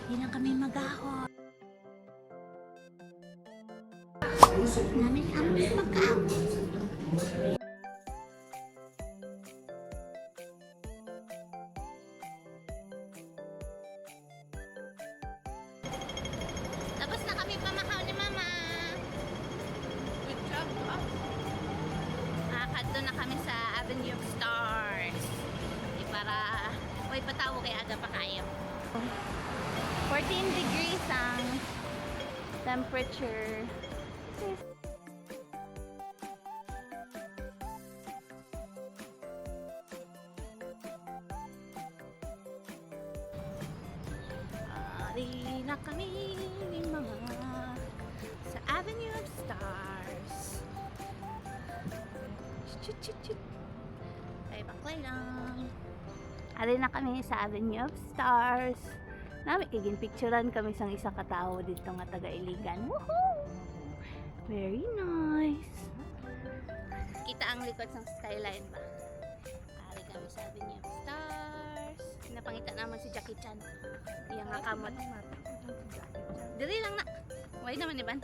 Hindi na kami mag-ahon. Namin kami mag-ahon. Tapos na kami pamakaw ni Mama. Good job, ha? Kadto na kami sa Avenue of Stars. Para may patawo kay aga pa kayo. 14 degrees ang temperature. Ari na kami ni Mama sa Avenue of Stars. Chut chut chut. Ay baklay lang. Ari na kami sa Avenue of Stars. Nami kigin picturean kami sang isang katao dito nga taga Iligan. Woohoo! Very nice. Kita ang likod ng skyline ba? Ari kami sa Avenue of Stars. Napangita naman si Jackie Chan. Iyang nga kamot. Dili lang na. Why naman iban?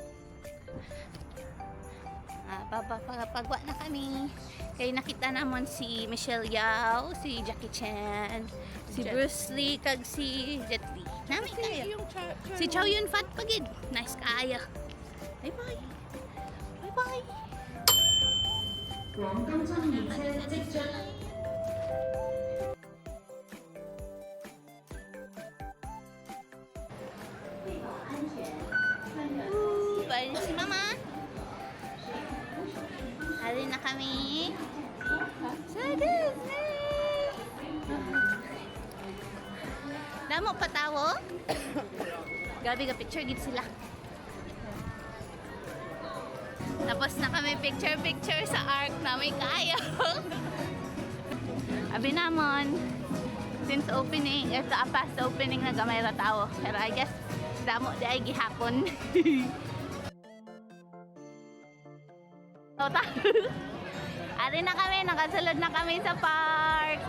Pagwa na kami. Kaya nakita naman si Michelle Yao, si Jackie Chan, si Bruce Lee, kag si Jet Li. Nami kayo. Si Chow Yun Fat pagid. Nice kaya. Bye bye. Bye bye. Bye si Mama. Hari na kami sa Disney. Damo patawo. Gabi ka picture gid sila. Tapos na kami picture sa ark na may kayo. Abi namon since opening, ito past opening na gamay ra tao. Pero I guess damo di ay gihapon. Ari na kami, nakasulod na kami sa park.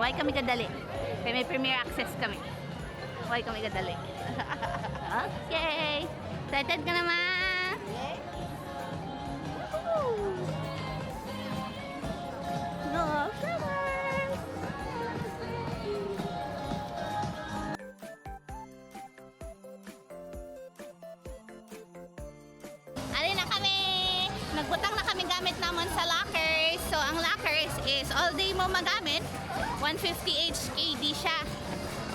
Why kami kadali? Kaya may premier access kami. Why kami kadali? Okay. Excited ka naman? No, flowers. Ari na kami. Nagbutang na kami gamit naman sa lockers. So, ang lockers is all day mo magamit. 150 HKD siya.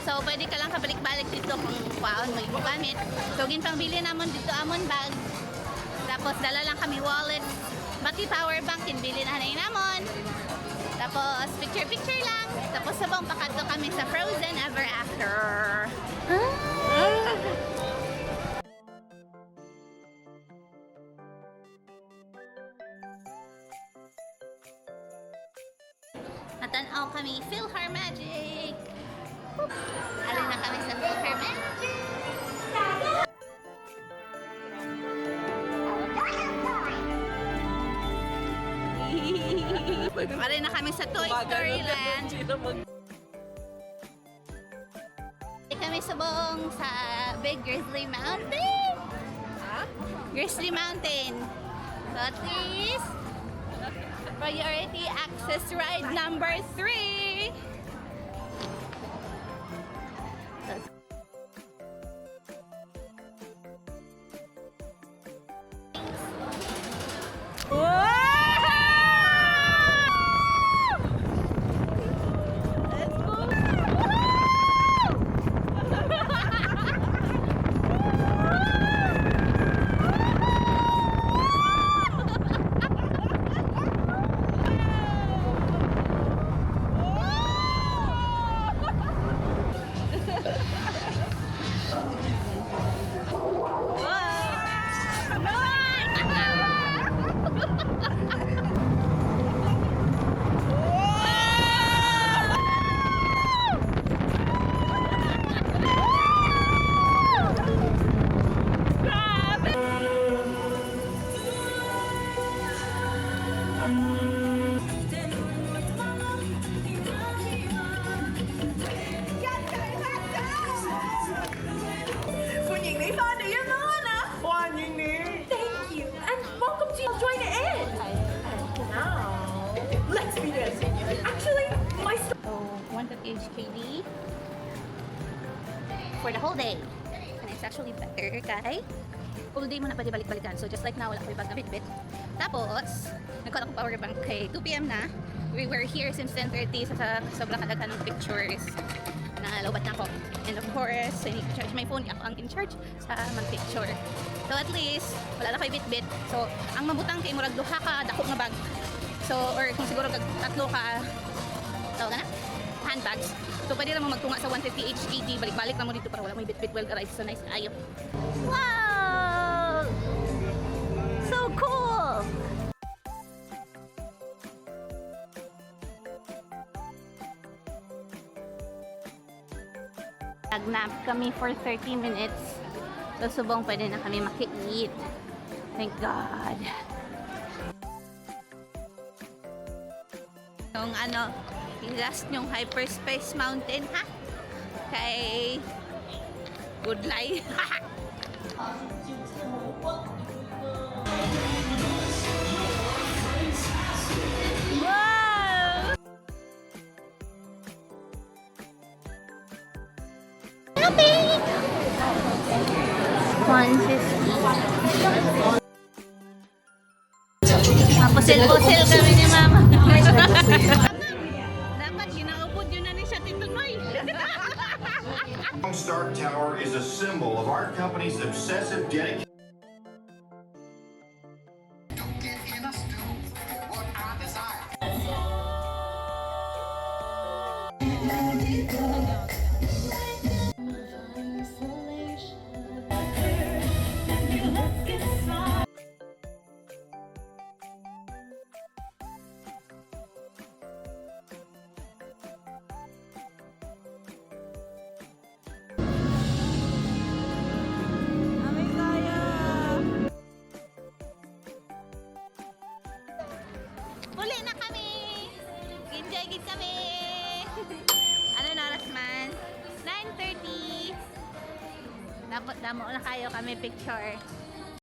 So, pwede ka lang kabalik-balik dito kung paon mo yung gamit. So, ginpangbili naman dito amon bag. Tapos, dala lang kami wallet. Pati power bank, kinbili na namon. Tapos, picture-picture lang. Tapos, sabang pakadto kami sa Frozen Ever After. Natanaw kami PhilHar Magic. Alin na kami sa PhilHar Magic. Alin na kami sa Toy Story Land. Kami subong sa Big Grizzly Mountain. Grizzly Mountain. So at least priority access ride number 3. HKD for the whole day. And it's actually better kay whole day mo na pwede balik-balikan. So just like now, wala ko yung bag na bitbit. Tapos, nagkaroon akong power bank kay 2 p.m. na. We were here since 10:30 sa sobrang kadaghan ng pictures na lobat na ako. And of course, I need to charge my phone. Ako ang in charge sa mag-picture. So at least, wala na kayo bitbit. So, ang mabutang kay murag duha ka dako nga bag. So, or kung siguro tatlo ka, tawag na, handbags. So, pwede naman magtunga sa 150 HKD. Balik-balik na mo dito para wala mo bitbit well arrived. So, nice ayo. Wow! So cool! Nag-nap kami for 30 minutes. So, subong pwede na kami maki-eat. Thank God. Yung ano, yung last yung Hyperspace Mountain, ha? Kay Good Life. Wow! 150. Pusil-pusil kami ni Mama. Dapat ginaupod yun na ni siya titunoy. Stark Tower is a symbol of our company's obsessive dedication. Uli na kami! Enjoy gid kami! Ano na oras man? 9:30. Dapat damo na kayo kami picture.